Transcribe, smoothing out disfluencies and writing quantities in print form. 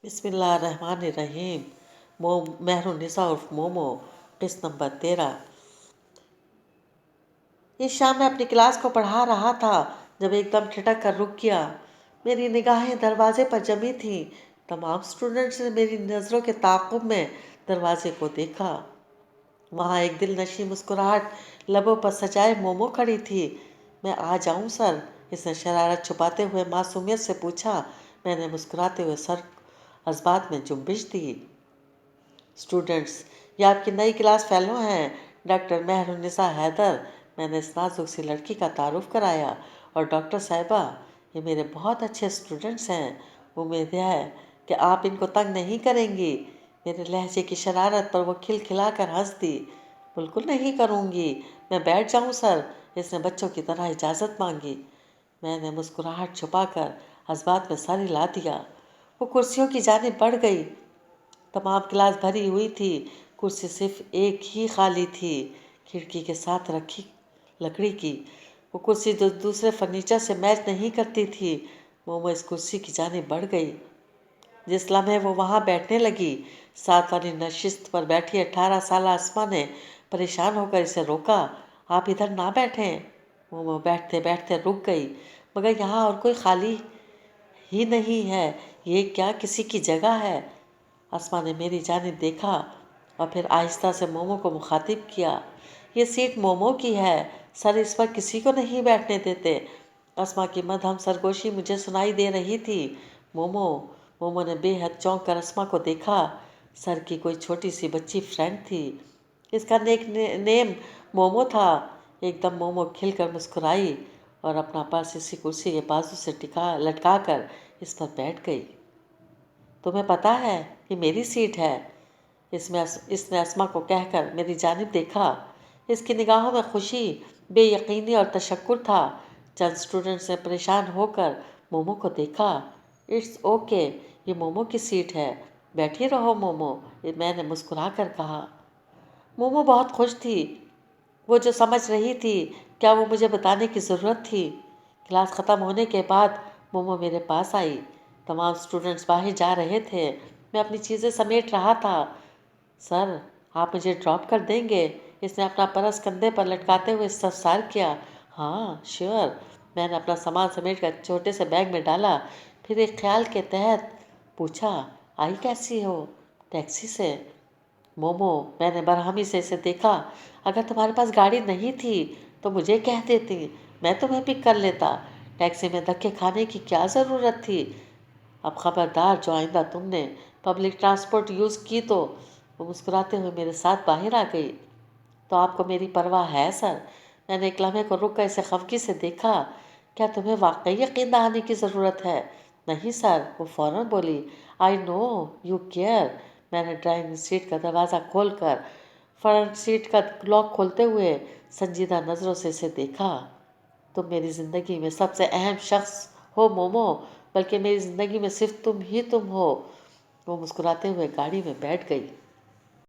بسم اللہ الرحمن الرحیم۔ مہر النساء عرف مومو، قسط نمبر 13۔ اس شام میں اپنی کلاس کو پڑھا رہا تھا جب ایک دم ٹھٹک کر رک گیا۔ میری نگاہیں دروازے پر جمی تھیں۔ تمام اسٹوڈنٹس نے میری نظروں کے تعاقب میں دروازے کو دیکھا۔ وہاں ایک دل نشیں مسکراہٹ لبوں پر سجائے مومو کھڑی تھی۔ میں آ جاؤں سر؟ اس نے شرارت چھپاتے ہوئے معصومیت سے پوچھا۔ میں نے مسکراتے ہوئے سر اثبات میں جنبش دی۔ اسٹوڈنٹس، یہ آپ کی نئی کلاس فیلو ہیں، ڈاکٹر مہر النساء حیدر۔ میں نے اس نازک سی لڑکی کا تعارف کرایا۔ اور ڈاکٹر صاحبہ، یہ میرے بہت اچھے اسٹوڈنٹس ہیں، امید ہے کہ آپ ان کو تنگ نہیں کریں گی۔ میرے لہجے کی شرارت پر وہ کھلکھلا کر ہنس دی۔ بالکل نہیں کروں گی، میں بیٹھ جاؤں سر؟ اس نے بچوں کی طرح اجازت مانگی۔ میں نے مسکراہٹ چھپا کر اثبات میں سر ہلا دیا۔ وہ کرسیوں کی جانب بڑھ گئی۔ تمام کلاس بھری ہوئی تھی، کرسی صرف ایک ہی خالی تھی، کھڑکی کے ساتھ رکھی لکڑی کی۔ وہ کرسی دوسرے فرنیچر سے میچ نہیں کرتی تھی۔ مومو اس کرسی کی جانب بڑھ گئی۔ جس لمحے وہ وہاں بیٹھنے لگی، ساتھ والی نشست پر بیٹھی 18 سالہ اسما نے پریشان ہو کر اسے روکا۔ آپ ادھر نہ بیٹھیں۔ مومو بیٹھتے بیٹھتے رک گئی۔ مگر یہاں اور کوئی خالی ہی نہیں ہے، یہ کیا کسی کی جگہ ہے؟ اسما نے میری جانب دیکھا اور پھر آہستہ سے مومو کو مخاطب کیا۔ یہ سیٹ مومو کی ہے، سر اس پر کسی کو نہیں بیٹھنے دیتے۔ اسما کی مدھم سرگوشی مجھے سنائی دے رہی تھی۔ مومو نے بے حد چونک کر اسما کو دیکھا۔ سر کی کوئی چھوٹی سی بچی فرینڈ تھی، اس کا نیم مومو تھا۔ ایک دم مومو کھل کر مسکرائی اور اپنا پرس اسی کرسی کے بازو سے لٹکا کر اس پر بیٹھ گئی۔ تمہیں پتہ ہے یہ میری سیٹ ہے، اس نے اسما کو کہہ کر میری جانب دیکھا۔ اس کی نگاہوں میں خوشی، بے یقینی اور تشکر تھا۔ چند اسٹوڈنٹس نے پریشان ہو کر مومو کو دیکھا۔ اٹس اوکے، یہ مومو کی سیٹ ہے، بیٹھی رہو مومو، میں نے مسکرا کر کہا۔ مومو بہت خوش تھی، وہ جو سمجھ رہی تھی کیا وہ مجھے بتانے کی ضرورت تھی۔ کلاس ختم ہونے کے بعد مومو میرے پاس آئی۔ تمام اسٹوڈنٹس باہر جا رہے تھے، میں اپنی چیزیں سمیٹ رہا تھا۔ سر، آپ مجھے ڈراپ کر دیں گے؟ اس نے اپنا پرس کندھے پر لٹکاتے ہوئے استفسار کیا۔ ہاں شیور، میں نے اپنا سامان سمیٹ کر چھوٹے سے بیگ میں ڈالا، پھر ایک خیال کے تحت پوچھا، آئی کیسی ہو؟ ٹیکسی سے۔ مومو، میں نے برہمی سے اسے دیکھا۔ اگر تمہارے پاس گاڑی نہیں تھی تو مجھے کہہ دیتی، میں تمہیں پک کر لیتا۔ ٹیکسی میں دھکے کھانے کی کیا ضرورت تھی؟ اب خبردار، جو آئندہ تم نے پبلک ٹرانسپورٹ یوز کی تو۔ وہ مسکراتے ہوئے میرے ساتھ باہر آ گئی۔ تو آپ کو میری پرواہ ہے سر؟ میں نے ایک لمحے کو رک کر اسے خفگی سے دیکھا۔ کیا تمہیں واقعی یقین دہانی کی ضرورت ہے؟ نہیں سر، وہ فوراً بولی۔ آئی نو یو کیئر۔ میں نے ڈرائیونگ سیٹ کا دروازہ کھول کر فرنٹ سیٹ کا لاک کھولتے ہوئے سنجیدہ نظروں سے اسے دیکھا۔ تم میری زندگی میں سب سے اہم شخص ہو مومو، بلکہ میری زندگی میں صرف تم ہی تم ہو۔ وہ مسکراتے ہوئے گاڑی میں بیٹھ گئی۔